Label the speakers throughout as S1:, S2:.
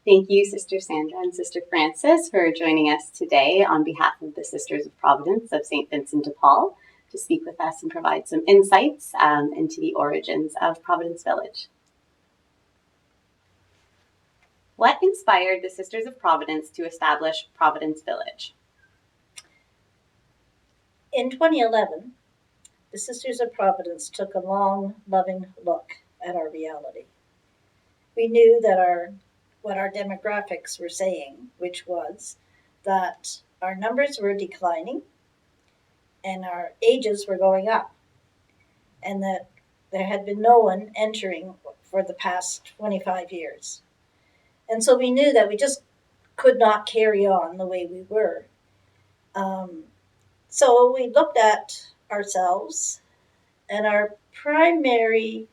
S1: Thank you, Sister Sandra and Sister Frances, for joining us today on behalf of the Sisters of Providence of St. Vincent de Paul to speak with us and provide some insights into the origins of Providence Village. What inspired the Sisters of Providence to establish Providence Village?
S2: In 2011, the Sisters of Providence took a long, loving look at our reality. We knew that what our demographics were saying, which was that our numbers were declining and our ages were going up, and that there had been no one entering for the past 25 years. And so we knew that we just could not carry on the way we were. So we looked at ourselves, and our primary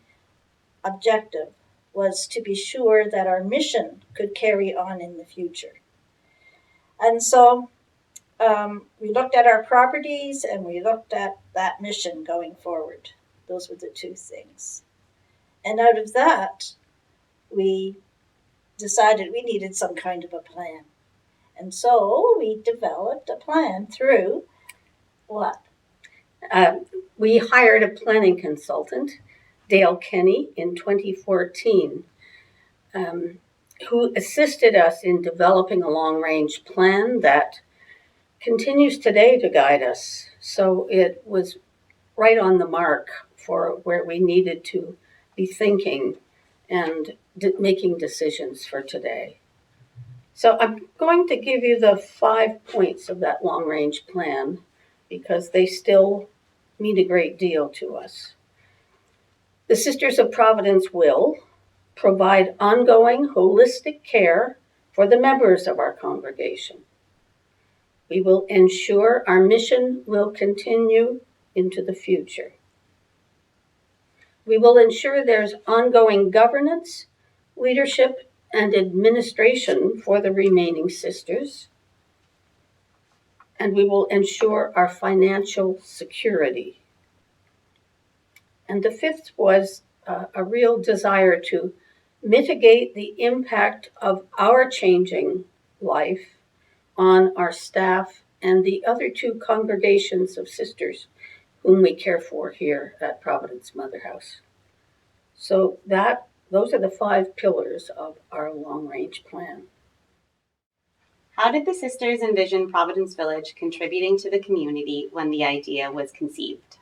S2: objective was to be sure that our mission could carry on in the future. And so we looked at our properties and we looked at that mission going forward. Those were the two things. And out of that, we decided we needed some kind of a plan. And so we developed a plan through what?
S3: We hired a planning consultant, Dale Kenny, in 2014, who assisted us in developing a long-range plan that continues today to guide us. So it was right on the mark for where we needed to be thinking and making decisions for today. So I'm going to give you the 5 points of that long-range plan because they still mean a great deal to us. The Sisters of Providence will provide ongoing holistic care for the members of our congregation. We will ensure our mission will continue into the future. We will ensure there's ongoing governance, leadership, and administration for the remaining sisters. And we will ensure our financial security. And the fifth was a real desire to mitigate the impact of our changing life on our staff and the other two congregations of sisters whom we care for here at Providence Mother House. So those are the 5 pillars of our long-range plan.
S1: How did the sisters envision Providence Village contributing to the community when the idea was conceived?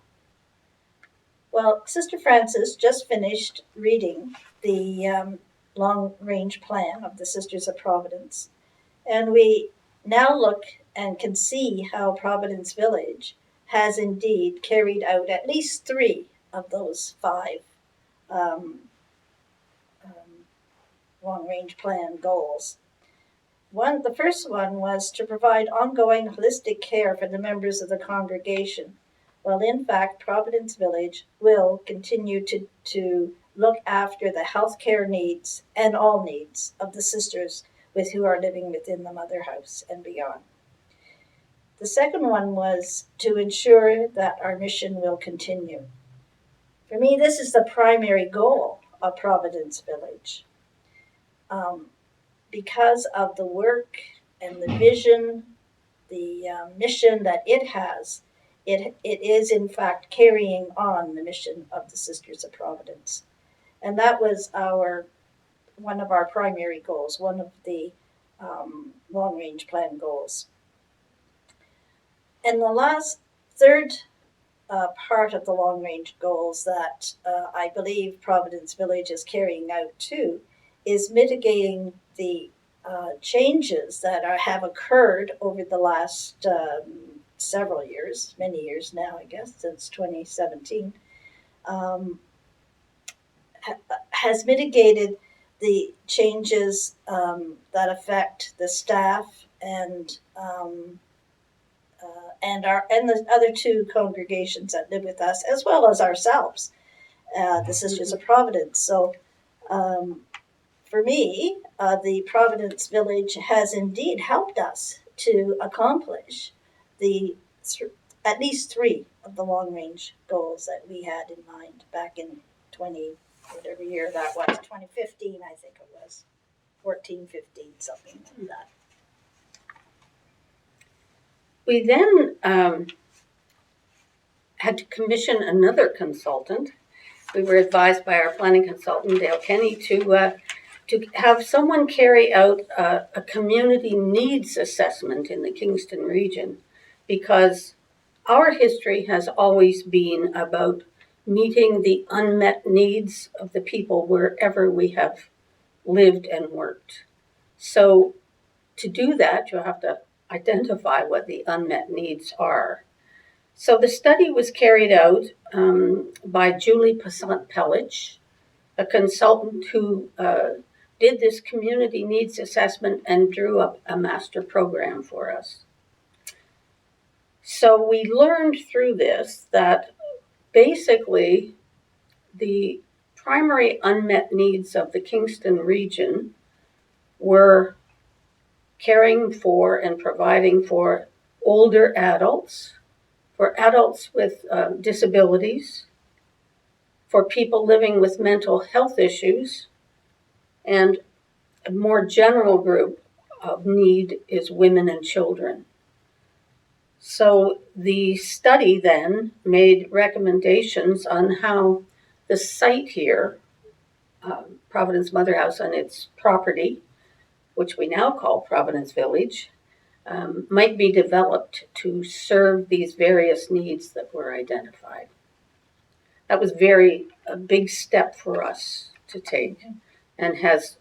S2: Well, Sister Frances just finished reading the long-range plan of the Sisters of Providence, and we now look and can see how Providence Village has indeed carried out at least 3 of those 5 long-range plan goals. The first one was to provide ongoing holistic care for the members of the congregation. Well, in fact, Providence Village will continue to look after the healthcare needs and all needs of the sisters with who are living within the Mother House and beyond. The second one was to ensure that our mission will continue. For me, this is the primary goal of Providence Village. Because of the work and the vision, the mission that it has, it is in fact carrying on the mission of the Sisters of Providence. And that was one of our primary goals, one of the long-range plan goals. And the third part of the long-range goals that I believe Providence Village is carrying out too is mitigating the changes that have occurred over the last several years, many years now, I guess, since 2017, has mitigated the changes that affect the staff and the other 2 congregations that live with us, as well as ourselves, the Sisters of Providence. So for me, the Providence Village has indeed helped us to accomplish at least 3 of the long-range goals that we had in mind back in 2015, I think it was, 14. 1415, something like that.
S3: We then had to commission another consultant. We were advised by our planning consultant, Dale Kenny, to have someone carry out a community needs assessment in the Kingston region, because our history has always been about meeting the unmet needs of the people wherever we have lived and worked. So to do that, you have to identify what the unmet needs are. So the study was carried out by Julie Passant-Pellich, a consultant who did this community needs assessment and drew up a master program for us. So we learned through this that basically the primary unmet needs of the Kingston region were caring for and providing for older adults, for adults with disabilities, for people living with mental health issues, and a more general group of need is women and children. So the study then made recommendations on how the site here, Providence Mother House and its property, which we now call Providence Village, might be developed to serve these various needs that were identified. That was a big step for us to take, and has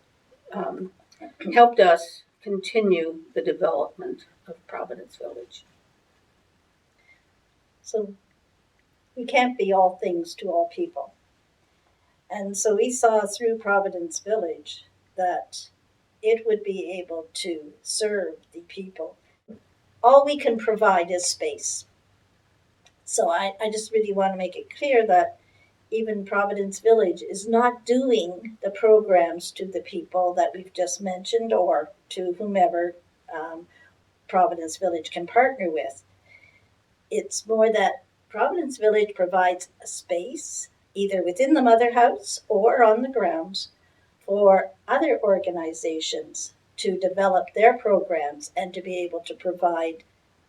S3: helped us continue the development of Providence Village.
S2: So we can't be all things to all people. And so we saw through Providence Village that it would be able to serve the people. All we can provide is space. So I just really want to make it clear that even Providence Village is not doing the programs to the people that we've just mentioned, or to whomever Providence Village can partner with. It's more that Providence Village provides a space, either within the Mother House or on the grounds, for other organizations to develop their programs and to be able to provide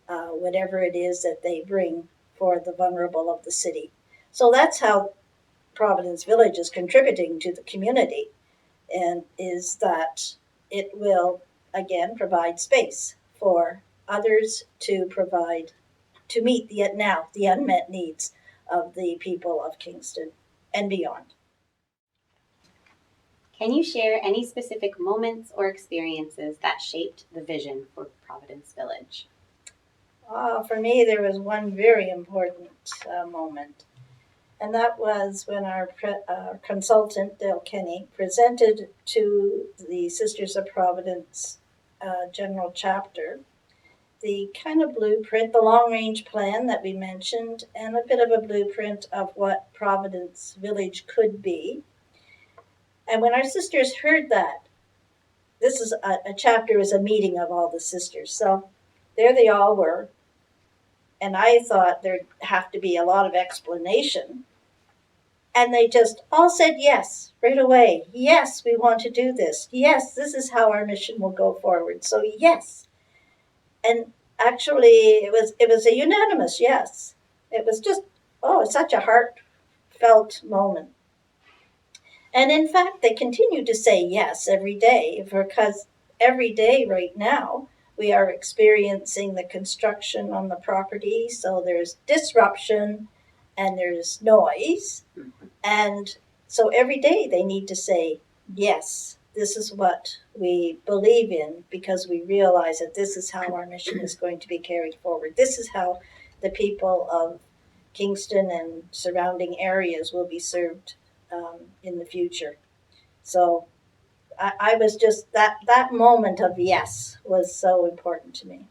S2: whatever it is that they bring for the vulnerable of the city. So that's how Providence Village is contributing to the community, and is that it will, again, provide space for others to meet the unmet needs of the people of Kingston and beyond.
S1: Can you share any specific moments or experiences that shaped the vision for Providence Village?
S2: For me, there was one very important moment, and that was when our consultant, Dale Kenny, presented to the Sisters of Providence General Chapter the kind of blueprint, the long-range plan that we mentioned, and a bit of a blueprint of what Providence Village could be. And when our sisters heard that, this is a chapter is a meeting of all the sisters. So there they all were. And I thought there'd have to be a lot of explanation. And they just all said yes right away. Yes, we want to do this. Yes, this is how our mission will go forward. So yes. And actually, it was a unanimous yes. It was just, such a heartfelt moment. And in fact, they continue to say yes every day, because every day right now, we are experiencing the construction on the property. So there's disruption and there's noise. And so every day they need to say, yes, this is what we believe in, because we realize that this is how our mission is going to be carried forward. This is how the people of Kingston and surrounding areas will be served in the future. So I was just, that moment of yes was so important to me.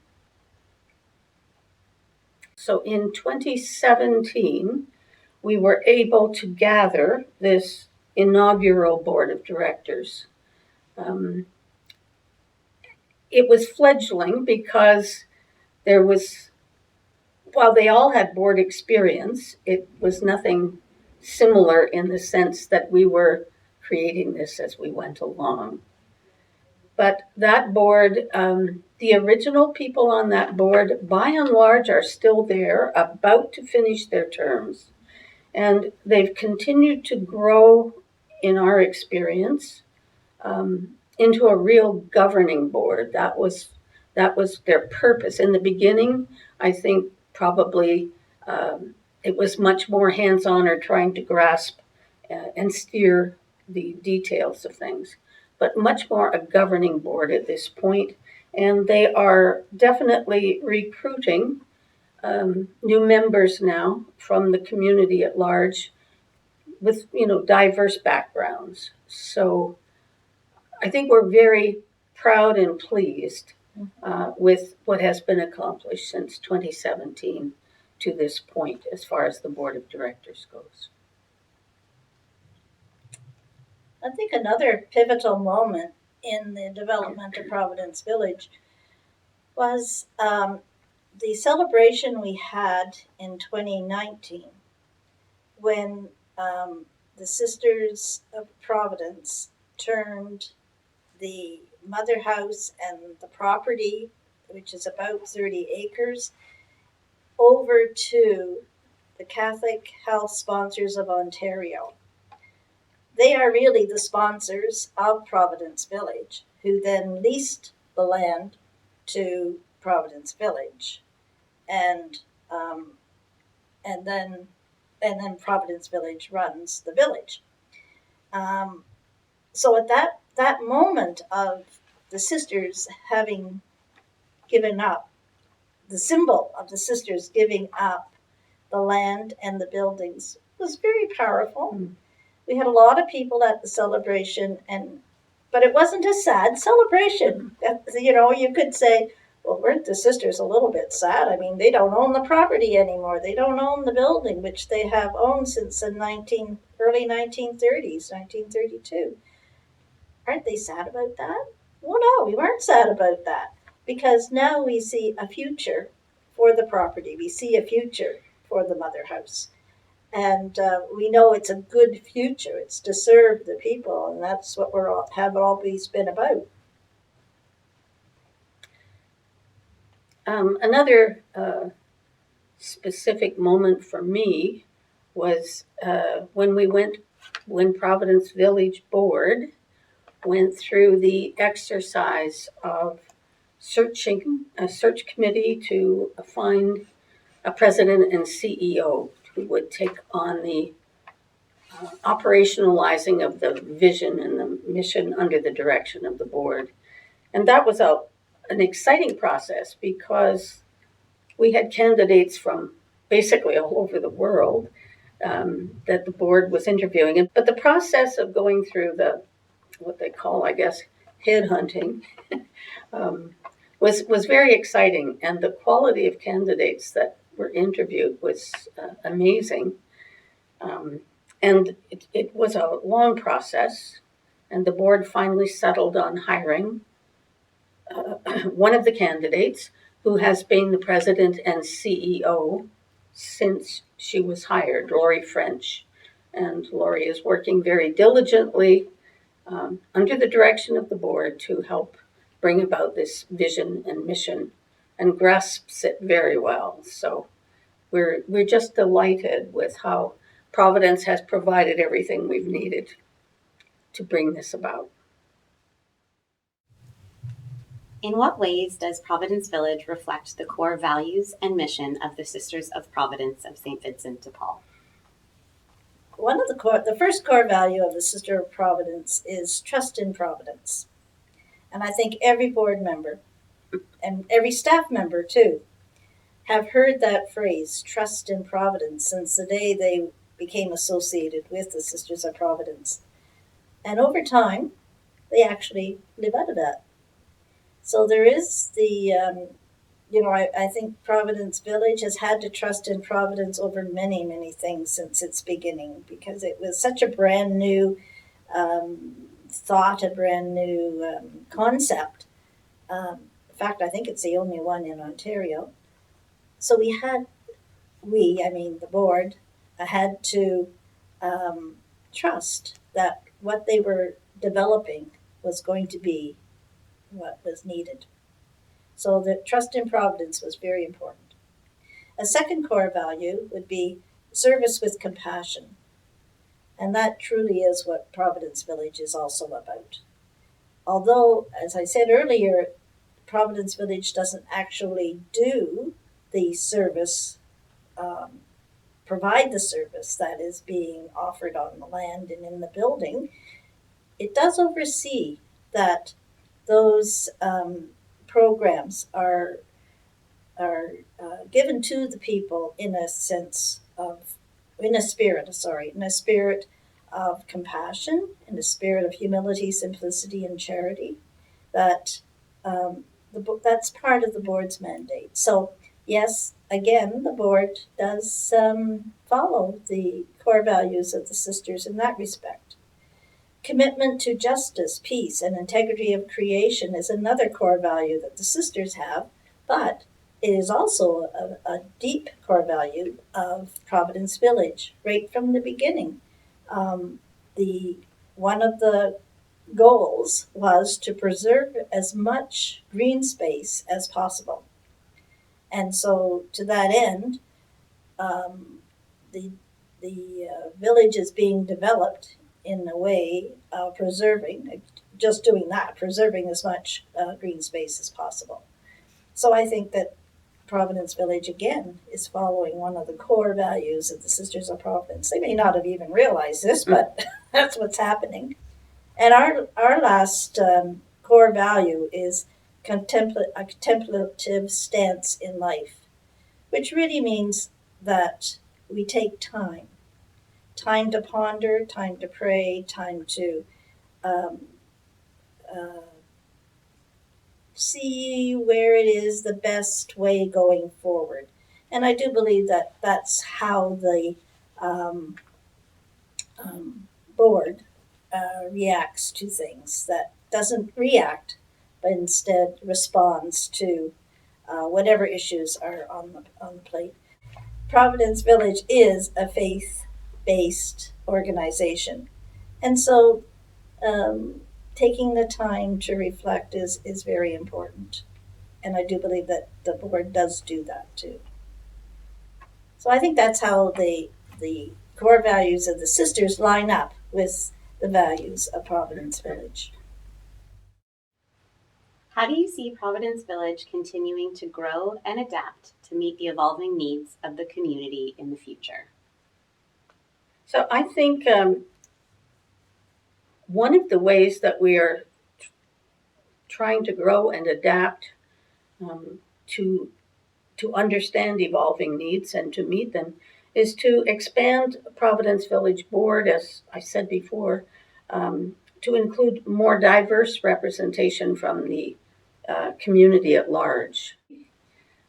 S3: So in 2017, we were able to gather this inaugural board of directors. It was fledgling because while they all had board experience, it was nothing similar in the sense that we were creating this as we went along. But that board, the original people on that board, by and large, are still there, about to finish their terms. And they've continued to grow, in our experience, into a real governing board. That was their purpose. In the beginning, I think probably it was much more hands-on or trying to grasp and steer the details of things, but much more a governing board at this point. And they are definitely recruiting new members now from the community at large with, diverse backgrounds. So I think we're very proud and pleased with what has been accomplished since 2017 to this point as far as the board of directors goes.
S2: I think another pivotal moment in the development of Providence Village was the celebration we had in 2019 when the Sisters of Providence turned the mother house and the property, which is about 30 acres, over to the Catholic Health Sponsors of Ontario. They are really the sponsors of Providence Village, who then leased the land to Providence Village, and then Providence Village runs the village. So at that moment of the sisters having given up, the symbol of the sisters giving up the land and the buildings was very powerful. Mm. We had a lot of people at the celebration, but it wasn't a sad celebration. You could say, well, weren't the sisters a little bit sad? I mean, they don't own the property anymore. They don't own the building, which they have owned since the early 1930s, 1932. Aren't they sad about that? Well, no, we weren't sad about that, because now we see a future for the property. We see a future for the mother house. And we know it's a good future. It's to serve the people, and that's what have always been about.
S3: Another specific moment for me was when Providence Village Board went through the exercise of searching a search committee to find a president and CEO who would take on the operationalizing of the vision and the mission under the direction of the board. And that was an exciting process because we had candidates from basically all over the world that the board was interviewing. But the process of going through what they call, I guess, headhunting was very exciting. And the quality of candidates that were interviewed was amazing. And it was a long process, and the board finally settled on hiring one of the candidates who has been the president and CEO since she was hired, Lori French. And Lori is working very diligently under the direction of the board to help bring about this vision and mission, and grasps it very well. So we're just delighted with how Providence has provided everything we've needed to bring this about.
S1: In what ways does Providence Village reflect the core values and mission of the Sisters of Providence of St. Vincent de Paul?
S2: One of the first core value of the Sister of Providence is trust in Providence. And I think every board member and every staff member too have heard that phrase, trust in Providence, since the day they became associated with the Sisters of Providence. And over time, they actually live out of that. So there is I think Providence Village has had to trust in Providence over many, many things since its beginning, because it was such a brand new thought, a brand new concept. In fact, I think it's the only one in Ontario. So the board, had to trust that what they were developing was going to be what was needed. So the trust in Providence was very important. A second core value would be service with compassion. And that truly is what Providence Village is also about. Although, as I said earlier, Providence Village doesn't actually do the service, provide the service that is being offered on the land and in the building, it does oversee that those programs are given to the people in a spirit of compassion, in a spirit of humility, simplicity, and charity. That that's part of the board's mandate. So yes, again, the board does follow the core values of the sisters in that respect. Commitment to justice, peace, and integrity of creation is another core value that the sisters have, but it is also a deep core value of Providence Village right from the beginning. One of the goals was to preserve as much green space as possible. And so to that end, the village is being developed in a way of preserving as much green space as possible. So I think that Providence Village, again, is following one of the core values of the Sisters of Providence. They may not have even realized this, but that's what's happening. And our last core value is a contemplative stance in life, which really means that we take time to ponder, time to pray, time to see where it is the best way going forward. And I do believe that that's how the board reacts to things, that doesn't react, but instead responds to whatever issues are on the plate. Providence Village is a faith-based organization. And so taking the time to reflect is very important. And I do believe that the board does do that too. So I think that's how the core values of the sisters line up with the values of Providence Village.
S1: How do you see Providence Village continuing to grow and adapt to meet the evolving needs of the community in the future?
S3: So I think one of the ways that we are trying to grow and adapt to understand evolving needs and to meet them is to expand Providence Village Board, as I said before, to include more diverse representation from the community at large,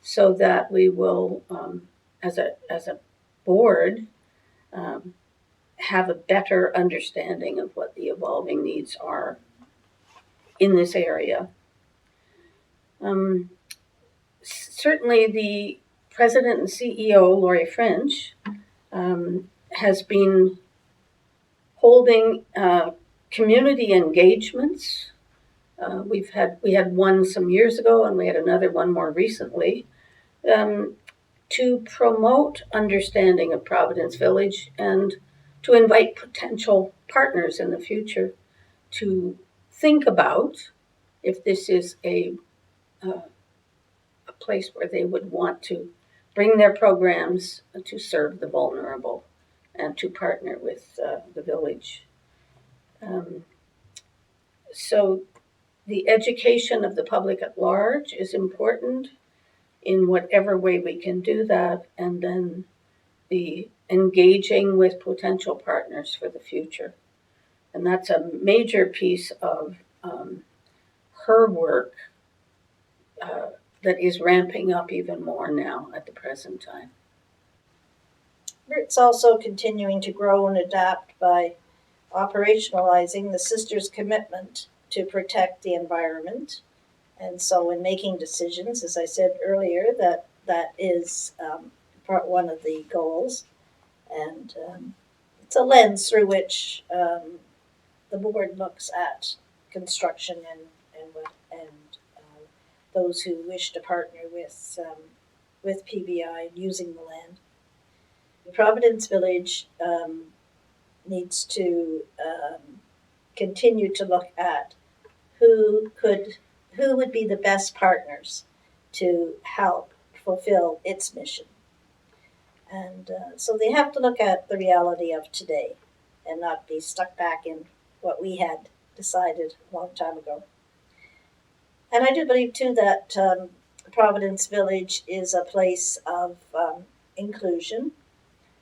S3: so that we will, as a board, have a better understanding of what the evolving needs are in this area. Certainly, the president and CEO, Lori French, has been holding community engagements. We had one some years ago, and we had another one more recently, to promote understanding of Providence Village and to invite potential partners in the future to think about if this is a place where they would want to bring their programs to serve the vulnerable and to partner with the village. So the education of the public at large is important in whatever way we can do that, and then the engaging with potential partners for the future. And that's a major piece of her work that is ramping up even more now at the present time.
S2: It's also continuing to grow and adapt by operationalizing the sisters' commitment to protect the environment. And so in making decisions, as I said earlier, that is one of the goals. And it's a lens through which the board looks at construction and those who wish to partner with PBI using the land. Providence Village needs to continue to look at who would be the best partners to help fulfill its mission. And so they have to look at the reality of today and not be stuck back in what we had decided a long time ago. And I do believe, too, that Providence Village is a place of inclusion,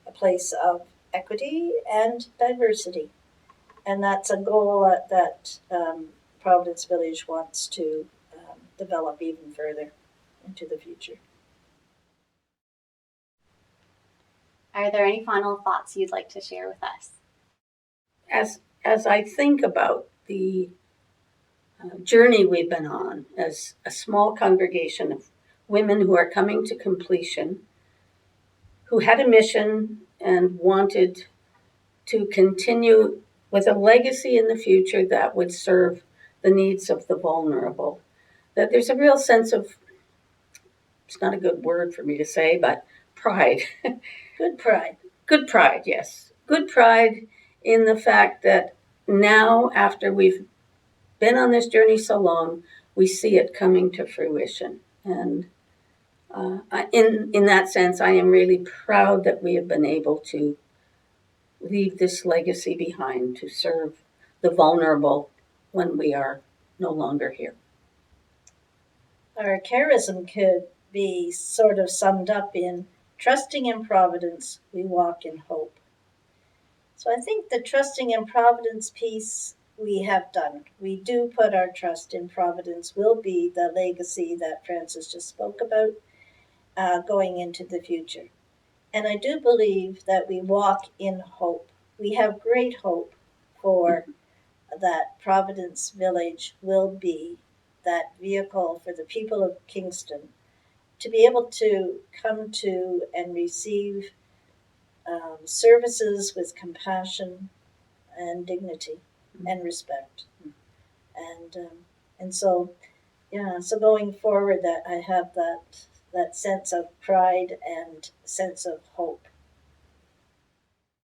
S2: a place of equity and diversity. And that's a goal that Providence Village wants to develop even further into the future.
S1: Are there any final thoughts you'd like to share with us?
S3: As I think about the journey we've been on as a small congregation of women who are coming to completion, who had a mission and wanted to continue with a legacy in the future that would serve the needs of the vulnerable, that there's a real sense of, it's not a good word for me to say, but pride.
S2: Good pride.
S3: Good pride, yes. Good pride in the fact that now, after we've been on this journey so long, we see it coming to fruition. And in that sense, I am really proud that we have been able to leave this legacy behind to serve the vulnerable when we are no longer here.
S2: Our charism could be sort of summed up in trusting in Providence, we walk in hope. So I think the trusting in Providence piece we have done. We do put our trust in Providence will be the legacy that Frances just spoke about going into the future. And I do believe that we walk in hope. We have great hope for that Providence Village will be that vehicle for the people of Kingston to be able to come to and receive services with compassion and dignity and respect. And so, yeah, so going forward, that I have that sense of pride and sense of hope